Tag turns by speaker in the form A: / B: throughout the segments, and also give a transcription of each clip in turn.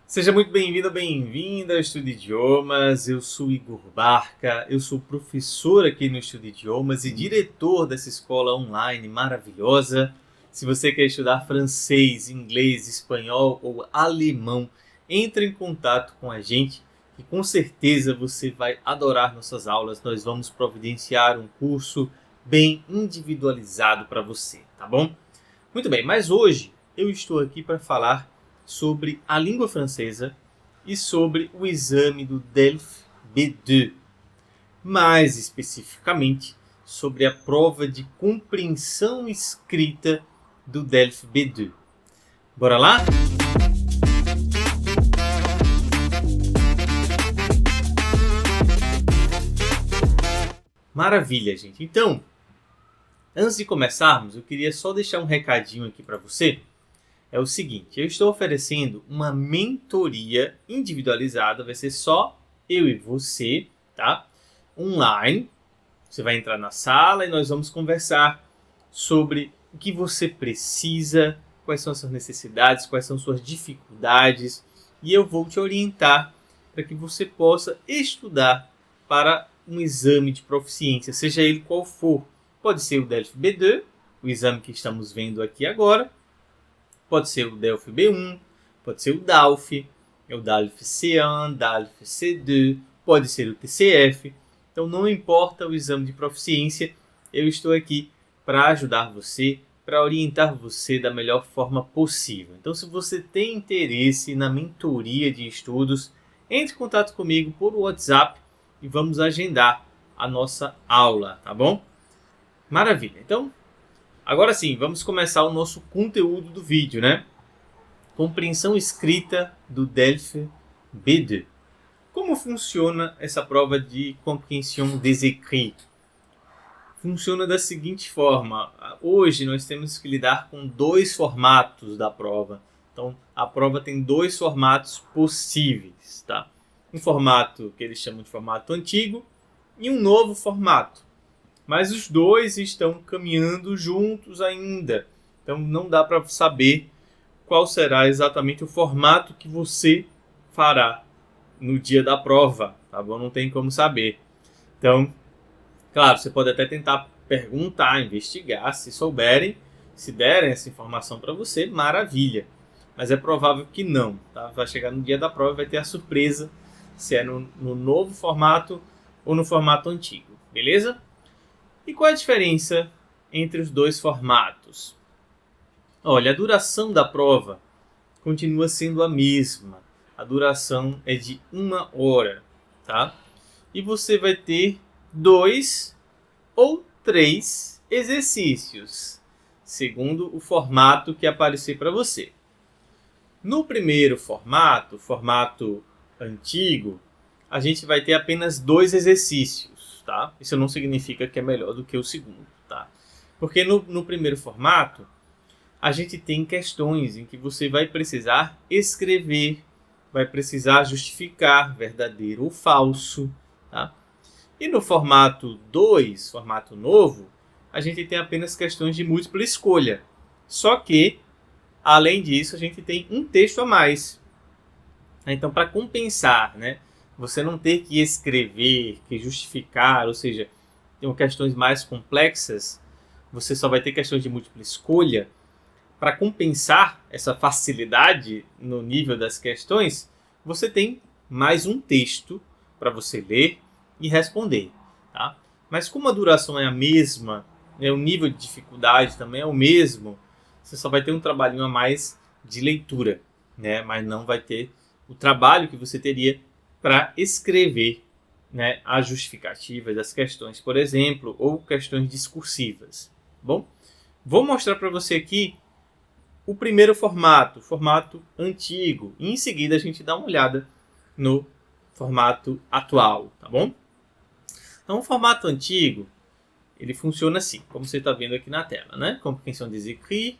A: Seja muito bem-vindo, bem-vinda ao Estudo Idiomas. Eu sou Igor Barca, eu sou professor aqui no Estudo Idiomas e diretor dessa escola online maravilhosa. Se você quer estudar francês, inglês, espanhol ou alemão, entre em contato com a gente e com certeza você vai adorar nossas aulas. Nós vamos providenciar um curso bem individualizado para você, tá bom? Muito bem, mas hoje eu estou aqui para falar sobre a língua francesa e sobre o exame do DELF B2, mais especificamente sobre a prova de compreensão escrita do DELF B2. Bora lá? Maravilha, gente. Então, antes de começarmos, eu queria só deixar um recadinho aqui para você. É o seguinte, eu estou oferecendo uma mentoria individualizada, vai ser só eu e você, tá? Online. Você vai entrar na sala e nós vamos conversar sobre o que você precisa, quais são as suas necessidades, quais são as suas dificuldades, e eu vou te orientar para que você possa estudar para um exame de proficiência, seja ele qual for. Pode ser o DELF B2, o exame que estamos vendo aqui agora, pode ser o DELF B1, pode ser o DALF, o DALF C1, DALF C2, pode ser o TCF. Então não importa o exame de proficiência, eu estou aqui para ajudar você, para orientar você da melhor forma possível. Então se você tem interesse na mentoria de estudos, entre em contato comigo por WhatsApp e vamos agendar a nossa aula, tá bom? Maravilha. Então, agora sim, vamos começar o nosso conteúdo do vídeo, né? Compreensão escrita do DELF B2. Como funciona essa prova de compreensão des écrits? Funciona da seguinte forma. Hoje nós temos que lidar com dois formatos da prova. Então, a prova tem dois formatos possíveis, tá? Um formato que eles chamam de formato antigo e um novo formato. Mas os dois estão caminhando juntos ainda. Então não dá para saber qual será exatamente o formato que você fará no dia da prova, tá bom? Não tem como saber. Então, claro, você pode até tentar perguntar, investigar, se souberem, se derem essa informação para você, maravilha. Mas é provável que não, tá? Vai chegar no dia da prova e vai ter a surpresa se é no novo formato ou no formato antigo, beleza? E qual é a diferença entre os dois formatos? Olha, a duração da prova continua sendo a mesma. A duração é de 1 hora, tá? E você vai ter 2 ou 3 exercícios, segundo o formato que aparecer para você. No primeiro formato, formato antigo, a gente vai ter apenas 2 exercícios, tá? Isso não significa que é melhor do que o segundo, tá? Porque no primeiro formato, a gente tem questões em que você vai precisar escrever, vai precisar justificar verdadeiro ou falso, tá? E no formato 2, formato novo, a gente tem apenas questões de múltipla escolha. Só que, além disso, a gente tem um texto a mais. Então, para compensar, né, você não ter que escrever, que justificar, ou seja, tem questões mais complexas, você só vai ter questões de múltipla escolha. Para compensar essa facilidade no nível das questões, você tem mais um texto para você ler e responder, tá? Mas como a duração é a mesma, né, o nível de dificuldade também é o mesmo, você só vai ter um trabalhinho a mais de leitura, né? Mas não vai ter o trabalho que você teria para escrever, né, as justificativas das questões, por exemplo, ou questões discursivas. Bom, vou mostrar para você aqui o primeiro formato, formato antigo, e em seguida a gente dá uma olhada no formato atual, tá bom? Então, o formato antigo, ele funciona assim, como você está vendo aqui na tela, né? Compreensão des écrits.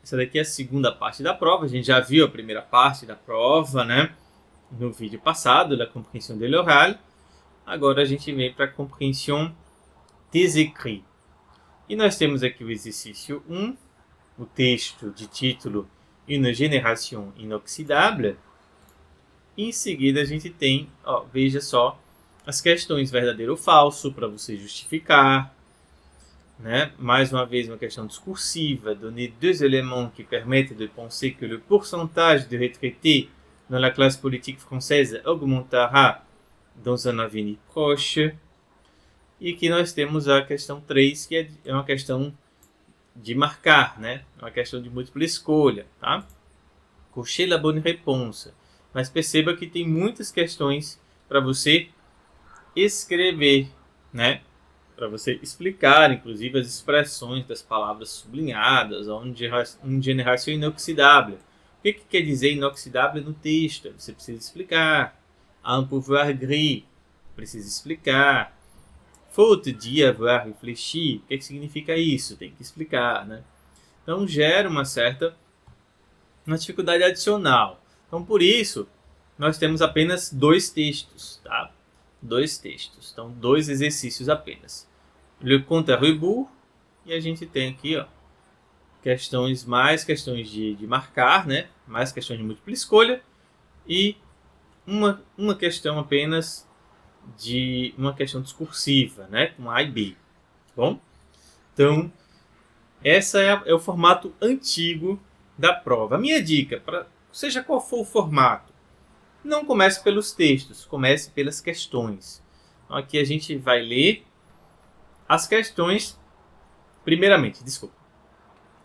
A: Essa daqui é a segunda parte da prova. A gente já viu a primeira parte da prova, né, no vídeo passado, da compreensão de l'oral. Agora a gente vem para a compreensão des écrits. E nós temos aqui o exercício 1, o texto de título Une génération inoxydable. em seguida a gente tem, ó, veja só, as questões verdadeiro ou falso para você justificar, né? Mais uma vez uma questão discursiva, donner deux éléments qui permettent de penser que le pourcentage de retraités dans la classe politique française augmentera dans un avenir proche. E aqui nós temos a questão 3, que é uma questão de marcar, né? Uma questão de múltipla escolha, tá? Cocher la bonne réponse. Mas perceba que tem muitas questões para você escrever, né? Para você explicar, inclusive, as expressões das palavras sublinhadas, um génération inoxydable. O que quer dizer inoxidável no texto? Você precisa explicar. Un pouvoir gris, precisa explicar. Faute d'y avoir réfléchi, o que significa isso? Tem que explicar, né? Então gera uma dificuldade adicional. Então por isso nós temos apenas 2 textos, tá? 2 textos, então 2 exercícios apenas. Le compte à rebours, e a gente tem aqui, ó, mais questões de marcar, né? Mais questões de múltipla escolha e uma questão apenas de uma questão discursiva, né? Com A e B, tá bom? Então, essa é o formato antigo da prova. A minha dica, seja qual for o formato, não comece pelos textos, comece pelas questões. Então, aqui a gente vai ler as questões primeiramente, desculpa.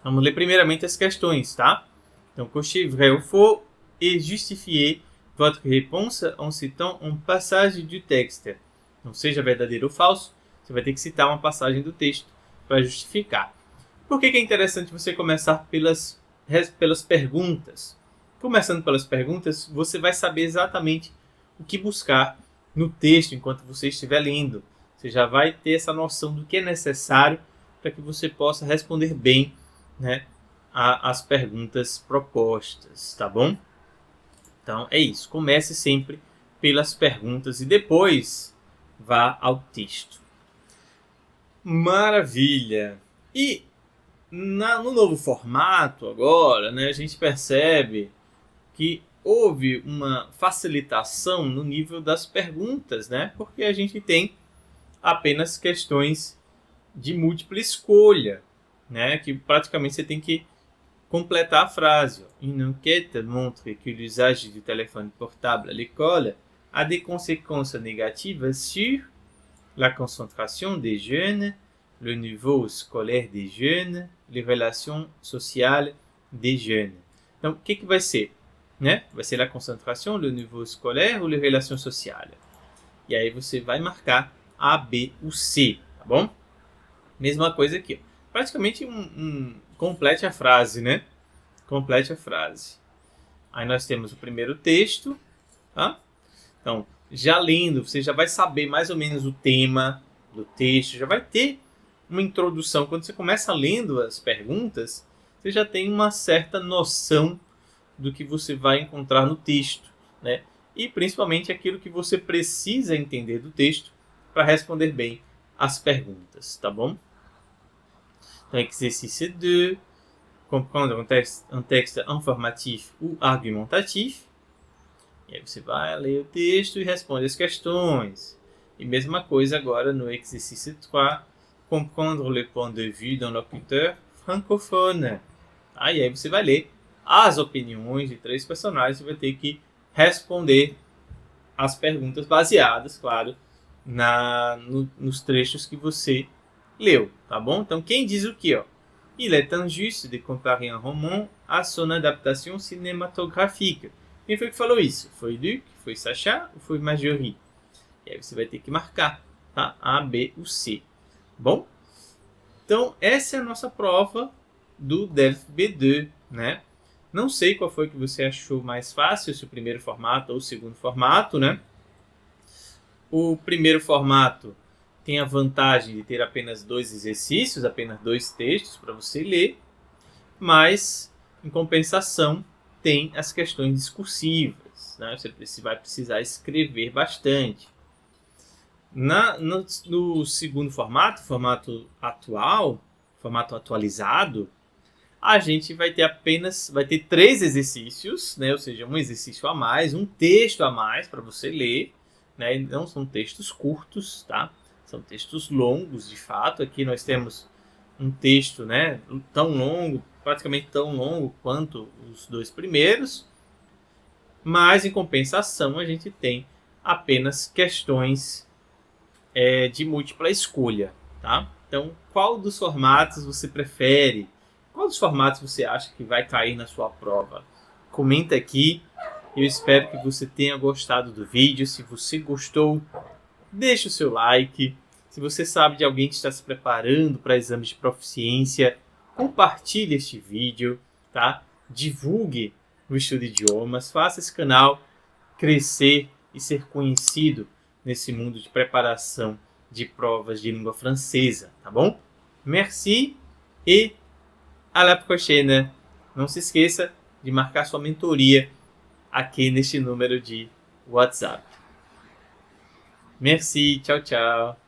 A: Vamos ler primeiramente as questões, tá? Então, cochez vrai ou faux et justifiez votre réponse en citant une passage du texte. Então, seja verdadeiro ou falso, você vai ter que citar uma passagem do texto para justificar. Por que é interessante você começar pelas perguntas? Começando pelas perguntas, você vai saber exatamente o que buscar no texto enquanto você estiver lendo. Você já vai ter essa noção do que é necessário para que você possa responder bem, né, as perguntas propostas, tá bom? Então é isso, comece sempre pelas perguntas e depois vá ao texto. Maravilha! E no novo formato agora, né, a gente percebe que houve uma facilitação no nível das perguntas, né? Porque a gente tem apenas questões de múltipla escolha, né? Que praticamente você tem que completar a frase. Une enquête montre que l'usage du téléphone portable à l'école a des conséquences négatives sur la concentration des jeunes, le niveau scolaire des jeunes, les relations sociales des jeunes. Então, o que vai ser? Né? Vai ser a concentração, o nível scolaire ou as relações sociais. E aí você vai marcar A, B ou C, tá bom? Mesma coisa aqui. Ó. Praticamente complete a frase, né? Complete a frase. Aí nós temos o primeiro texto, tá? Então, já lendo, você já vai saber mais ou menos o tema do texto, já vai ter uma introdução. Quando você começa lendo as perguntas, você já tem uma certa noção do que você vai encontrar no texto, né? E principalmente aquilo que você precisa entender do texto para responder bem as perguntas, tá bom? Então, exercício 2, comprendre um texte informatif ou argumentatif. E aí você vai ler o texto e responde as questões. E mesma coisa agora no exercício 3, comprendre le point de vue d'un locuteur francophone. E aí você vai ler as opiniões de 3 personagens e vai ter que responder as perguntas baseadas, claro, nos trechos que você leu, tá bom? Então, quem diz o quê? Ó? Il est injuste de comparer un roman à son adaptation cinématographique. Quem foi que falou isso? Foi Luc, foi Sacha ou foi Marjorie? E aí você vai ter que marcar, tá? A, B ou C. Bom? Então, essa é a nossa prova do DELF B2, né? Não sei qual foi que você achou mais fácil, se o primeiro formato ou o segundo formato, né? O primeiro formato tem a vantagem de ter apenas 2 exercícios, apenas 2 textos para você ler, mas, em compensação, tem as questões discursivas, né? Você vai precisar escrever bastante. No segundo formato atual, formato atualizado, a gente vai ter 3 exercícios, né? Ou seja, um exercício a mais, um texto a mais para você ler, né? Não são textos curtos, tá? São textos longos, de fato. Aqui nós temos um texto, né, tão longo, praticamente tão longo quanto os 2 primeiros, mas em compensação a gente tem apenas questões de múltipla escolha, tá? Então, qual dos formatos você prefere? Qual dos formatos você acha que vai cair na sua prova? Comenta aqui. Eu espero que você tenha gostado do vídeo. Se você gostou, deixa o seu like. Se você sabe de alguém que está se preparando para exames de proficiência, compartilhe este vídeo, tá? Divulgue o Estudo Idiomas, faça esse canal crescer e ser conhecido nesse mundo de preparação de provas de língua francesa, tá bom? Merci e à la prochaine. Não se esqueça de marcar sua mentoria aqui neste número de WhatsApp. Merci, tchau, tchau.